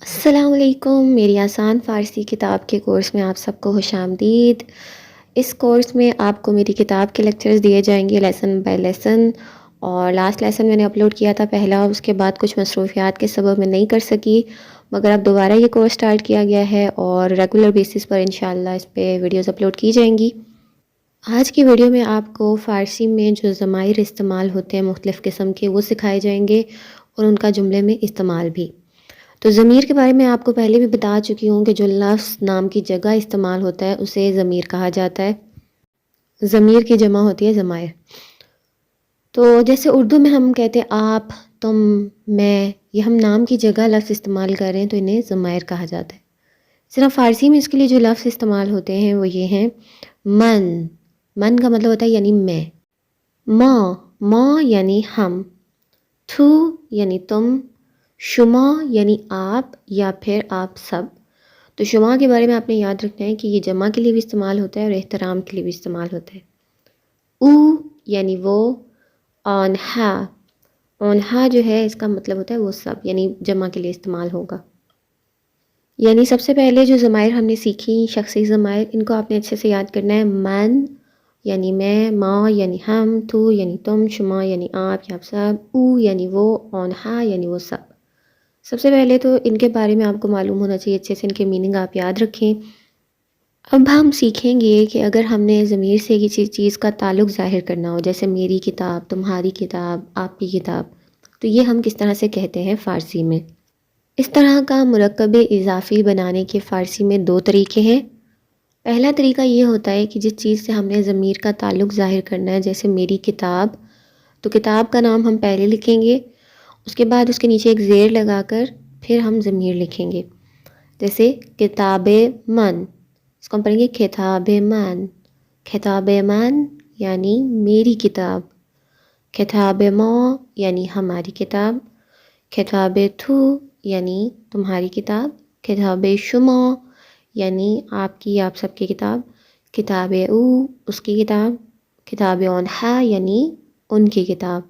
السلام علیکم، میری آسان فارسی کتاب کے کورس میں آپ سب کو خوش آمدید۔ اس کورس میں آپ کو میری کتاب کے لیکچرز دیے جائیں گے لیسن بائی لیسن، اور لاسٹ لیسن میں نے اپلوڈ کیا تھا پہلا، اس کے بعد کچھ مصروفیات کے سبب میں نہیں کر سکی، مگر اب دوبارہ یہ کورس سٹارٹ کیا گیا ہے اور ریگولر بیسس پر انشاءاللہ اس پہ ویڈیوز اپلوڈ کی جائیں گی۔ آج کی ویڈیو میں آپ کو فارسی میں جو ضمائر استعمال ہوتے ہیں مختلف قسم کے وہ سکھائے جائیں گے اور ان کا جملے میں استعمال بھی۔ تو ضمیر کے بارے میں آپ کو پہلے بھی بتا چکی ہوں کہ جو لفظ نام کی جگہ استعمال ہوتا ہے اسے ضمیر کہا جاتا ہے۔ ضمیر کی جمع ہوتی ہے ضمائر۔ تو جیسے اردو میں ہم کہتے ہیں آپ، تم، میں، یہ ہم نام کی جگہ لفظ استعمال کر رہے ہیں تو انہیں ضمائر کہا جاتا ہے۔ صرف فارسی میں اس کے لیے جو لفظ استعمال ہوتے ہیں وہ یہ ہیں من۔ من کا مطلب ہوتا ہے یعنی میں۔ ماں یعنی ہم۔ تو یعنی تم۔ شما یعنی آپ یا پھر آپ سب۔ تو شما کے بارے میں آپ نے یاد رکھنا ہے کہ یہ جمع کے لیے بھی استعمال ہوتا ہے اور احترام کے لیے بھی استعمال ہوتا ہے۔ او یعنی وہ۔ آنہا جو ہے اس کا مطلب ہوتا ہے وہ سب، یعنی جمع کے لیے استعمال ہوگا۔ یعنی سب سے پہلے جو ضمائر ہم نے سیکھی شخصی ضمائر، ان کو آپ نے اچھے سے یاد کرنا ہے۔ من یعنی میں، ماں یعنی ہم، تو یعنی تم، شما یعنی آپ یا آپ سب، او یعنی وہ، آنہا یعنی وہ سب۔ سب سے پہلے تو ان کے بارے میں آپ کو معلوم ہونا چاہیے، اچھے سے ان کے میننگ آپ یاد رکھیں۔ اب ہم سیکھیں گے کہ اگر ہم نے ضمیر سے کسی چیز کا تعلق ظاہر کرنا ہو، جیسے میری کتاب، تمہاری کتاب، آپ کی کتاب، تو یہ ہم کس طرح سے کہتے ہیں فارسی میں۔ اس طرح کا مرکب اضافی بنانے کے فارسی میں دو طریقے ہیں۔ پہلا طریقہ یہ ہوتا ہے کہ جس چیز سے ہم نے ضمیر کا تعلق ظاہر کرنا ہے، جیسے میری کتاب، تو کتاب کا نام ہم پہلے لکھیں گے، اس کے بعد اس کے نیچے ایک زیر لگا کر پھر ہم ضمیر لکھیں گے، جیسے کتاب من، اس کو ہم پڑھیں گے کتاب من۔ کتاب من یعنی میری کتاب۔ کتاب ما یعنی ہماری کتاب۔ کتاب تو یعنی تمہاری کتاب۔ کتاب شما یعنی آپ کی، آپ سب کی کتاب۔ کتاب او اس کی کتاب۔ کتاب آنہا یعنی ان کی کتاب۔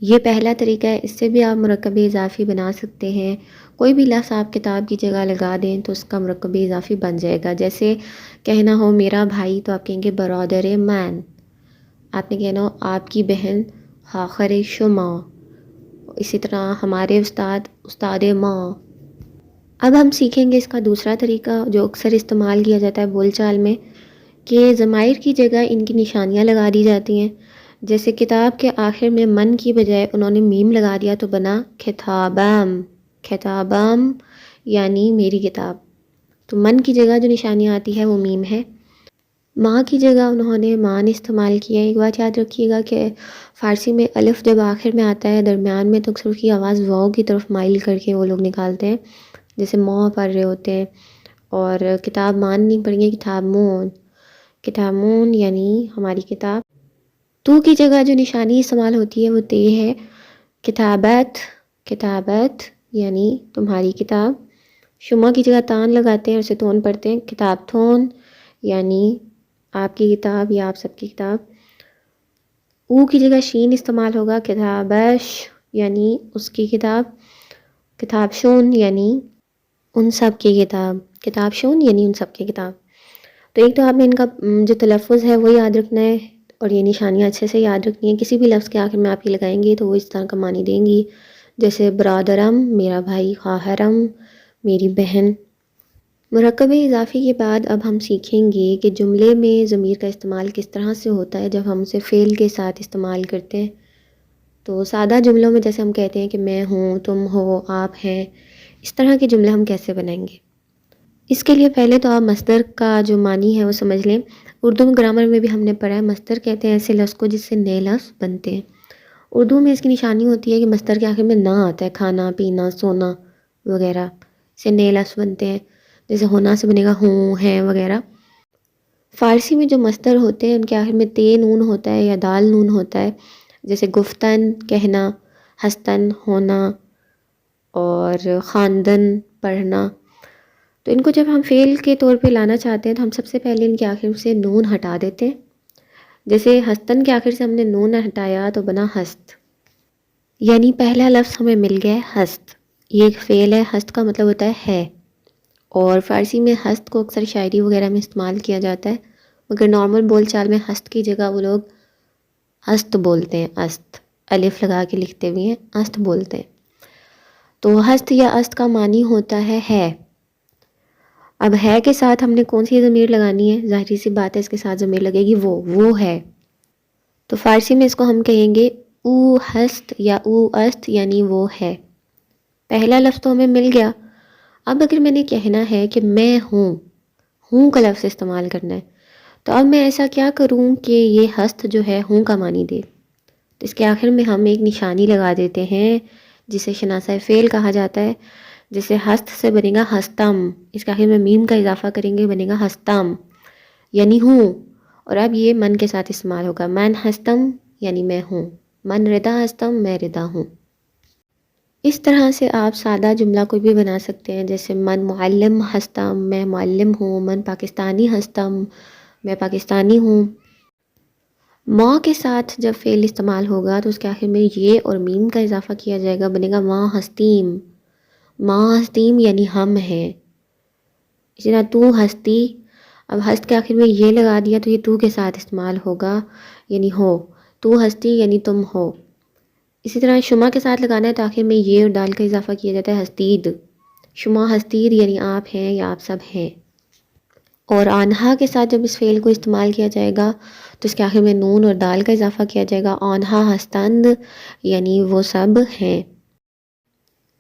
یہ پہلا طریقہ ہے، اس سے بھی آپ مرکب اضافی بنا سکتے ہیں۔ کوئی بھی لفظ آپ کتاب کی جگہ لگا دیں تو اس کا مرکب اضافی بن جائے گا۔ جیسے کہنا ہو میرا بھائی تو آپ کہیں گے برادر من۔ آپ نے کہنا ہو آپ کی بہن خاخر شما۔ اسی طرح ہمارے استاد، استاد ماں۔ اب ہم سیکھیں گے اس کا دوسرا طریقہ جو اکثر استعمال کیا جاتا ہے بول چال میں، کہ ضمائر کی جگہ ان کی نشانیاں لگا دی جاتی ہیں۔ جیسے کتاب کے آخر میں من کی بجائے انہوں نے میم لگا دیا تو بنا کتابم۔ کتابم یعنی میری کتاب۔ تو من کی جگہ جو نشانی آتی ہے وہ میم ہے۔ ماں کی جگہ انہوں نے مان استعمال کیا ہے۔ ایک بات یاد رکھیے گا کہ فارسی میں الف جب آخر میں آتا ہے درمیان میں تو اکثر کی آواز واو کی طرف مائل کر کے وہ لوگ نکالتے ہیں، جیسے ماں پڑھ رہے ہوتے ہیں، اور کتاب مان نہیں پڑھیں گے، کتاب مون۔ کتاب مون یعنی ہماری کتاب۔ تو کی جگہ جو نشانی استعمال ہوتی ہے وہ تے ہے۔ کتابت، کتابت یعنی تمہاری کتاب۔ شما کی جگہ تان لگاتے ہیں اور اسے تون پڑھتے ہیں، کتاب تھون یعنی آپ کی کتاب یا آپ سب کی کتاب۔ او کی جگہ شین استعمال ہوگا، کتابش یعنی اس کی کتاب۔ کتاب شون یعنی ان سب کی کتاب۔ کتاب شون یعنی ان سب کی کتاب۔ تو ایک تو آپ نے ان کا جو تلفظ ہے وہ یاد رکھنا ہے اور یہ نشانیاں اچھے سے یاد رکھنی ہے۔ کسی بھی لفظ کے آخر میں آپ یہ لگائیں گے تو وہ اس طرح کا معنی دیں گی، جیسے برادرم میرا بھائی، خواہرم میری بہن۔ مرکب اضافی کے بعد اب ہم سیکھیں گے کہ جملے میں ضمیر کا استعمال کس طرح سے ہوتا ہے جب ہم اسے فعل کے ساتھ استعمال کرتے ہیں۔ تو سادہ جملوں میں جیسے ہم کہتے ہیں کہ میں ہوں، تم ہو، آپ ہیں، اس طرح کے جملے ہم کیسے بنائیں گے؟ اس کے لیے پہلے تو آپ مصدر کا جو معنی ہے وہ سمجھ لیں۔ اردو میں گرامر میں بھی ہم نے پڑھا ہے، مصدر کہتے ہیں ایسے لفظ کو جس سے نئے لفظ بنتے ہیں۔ اردو میں اس کی نشانی ہوتی ہے کہ مصدر کے آخر میں نہ آتا ہے، کھانا، پینا، سونا وغیرہ سے نئے لفظ بنتے ہیں، جیسے ہونا سے بنے گا ہوں، ہیں وغیرہ۔ فارسی میں جو مصدر ہوتے ہیں ان کے آخر میں تے نون ہوتا ہے یا دال نون ہوتا ہے، جیسے گفتن کہنا، ہستن ہونا، اور خواندن پڑھنا۔ تو ان کو جب ہم فعل کے طور پہ لانا چاہتے ہیں تو ہم سب سے پہلے ان کے آخر سے نون ہٹا دیتے ہیں۔ جیسے ہستن کے آخر سے ہم نے نون ہٹایا تو بنا ہست، یعنی پہلا لفظ ہمیں مل گیا ہے ہست۔ یہ ایک فعل ہے، ہست کا مطلب ہوتا ہے، اور فارسی میں ہست کو اکثر شاعری وغیرہ میں استعمال کیا جاتا ہے، مگر نارمل بول چال میں ہست کی جگہ وہ لوگ ہست بولتے ہیں، است الف لگا کے لکھتے ہوئے ہیں، است بولتے ہیں۔ تو ہست یا است کا معنی ہوتا ہے۔ اب ہے کے ساتھ ہم نے کون سی ضمیر لگانی ہے؟ ظاہری سی بات ہے اس کے ساتھ ضمیر لگے گی وہ ہے۔ تو فارسی میں اس کو ہم کہیں گے او ہست یا او است، یعنی وہ ہے۔ پہلا لفظ تو ہمیں مل گیا۔ اب اگر میں نے کہنا ہے کہ میں ہوں کا لفظ استعمال کرنا ہے، تو اب میں ایسا کیا کروں کہ یہ ہست جو ہے ہوں کا معنی دے؟ تو اس کے آخر میں ہم ایک نشانی لگا دیتے ہیں جسے شناسہ فعل کہا جاتا ہے، جسے ہست سے بنے گا ہستم، اس کے آخر میں میم کا اضافہ کریں گے، بنے گا ہستم، یعنی ہوں۔ اور اب یہ من کے ساتھ استعمال ہوگا، من ہستم یعنی میں ہوں، من ردا ہستم میں ردا ہوں۔ اس طرح سے آپ سادہ جملہ کوئی بھی بنا سکتے ہیں، جیسے من معلم ہستم میں معلم ہوں، من پاکستانی ہستم میں پاکستانی ہوں۔ ماں کے ساتھ جب فعل استعمال ہوگا تو اس کے آخر میں یہ اور میم کا اضافہ کیا جائے گا، بنے گا ماں ہستیم، ماں ہستیم یعنی ہم ہیں۔ اسی طرح تو ہستی، اب ہست کے آخر میں یہ لگا دیا تو یہ تو کے ساتھ استعمال ہوگا، یعنی ہو، تو ہستی یعنی تم ہو۔ اسی طرح شما کے ساتھ لگانا ہے تو آخر میں یہ اور دال کا اضافہ کیا جاتا ہے ہستید، شما ہستید یعنی آپ ہیں یا آپ سب ہیں۔ اور آنہا کے ساتھ جب اس فعل کو استعمال کیا جائے گا تو اس کے آخر میں نون اور دال کا اضافہ کیا جائے گا، آنہا ہستند یعنی وہ سب ہیں۔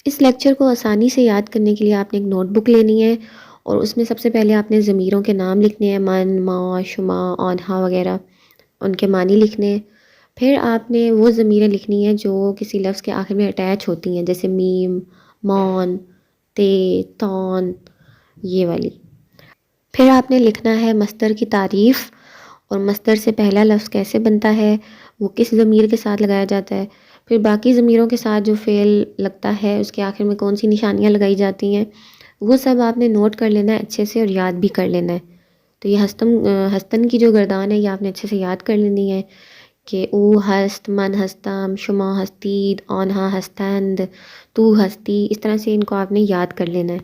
اس لیکچر کو آسانی سے یاد کرنے کے لیے آپ نے ایک نوٹ بک لینی ہے، اور اس میں سب سے پہلے آپ نے ضمیروں کے نام لکھنے ہیں، من، ما، شما، آنہا وغیرہ، ان کے معنی لکھنے ہیں۔ پھر آپ نے وہ ضمیریں لکھنی ہیں جو کسی لفظ کے آخر میں اٹیچ ہوتی ہیں، جیسے میم، مون، تے، تون، یہ والی۔ پھر آپ نے لکھنا ہے مصدر کی تعریف، اور مصدر سے پہلا لفظ کیسے بنتا ہے، وہ کس ضمیر کے ساتھ لگایا جاتا ہے، پھر باقی ضمیروں کے ساتھ جو فعل لگتا ہے اس کے آخر میں کون سی نشانیاں لگائی جاتی ہیں، وہ سب آپ نے نوٹ کر لینا ہے اچھے سے، اور یاد بھی کر لینا ہے۔ تو یہ ہستن کی جو گردان ہے یہ آپ نے اچھے سے یاد کر لینی ہے، کہ او ہست، من ہستم، شما ہستید، آنہا ہستند، تو ہستی، اس طرح سے ان کو آپ نے یاد کر لینا ہے۔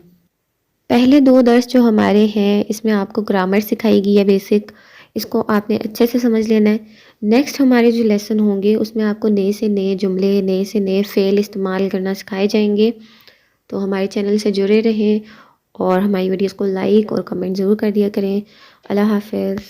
پہلے 2 درس جو ہمارے ہیں اس میں آپ کو گرامر سکھائی گئی ہے بیسک، اس کو آپ نے اچھے سے سمجھ لینا ہے۔ نیکسٹ ہمارے جو لیسن ہوں گے اس میں آپ کو نئے سے نئے جملے، نئے سے نئے فعل استعمال کرنا سکھائے جائیں گے۔ تو ہمارے چینل سے جڑے رہیں اور ہماری ویڈیوز کو لائک اور کمنٹ ضرور کر دیا کریں۔ اللہ حافظ۔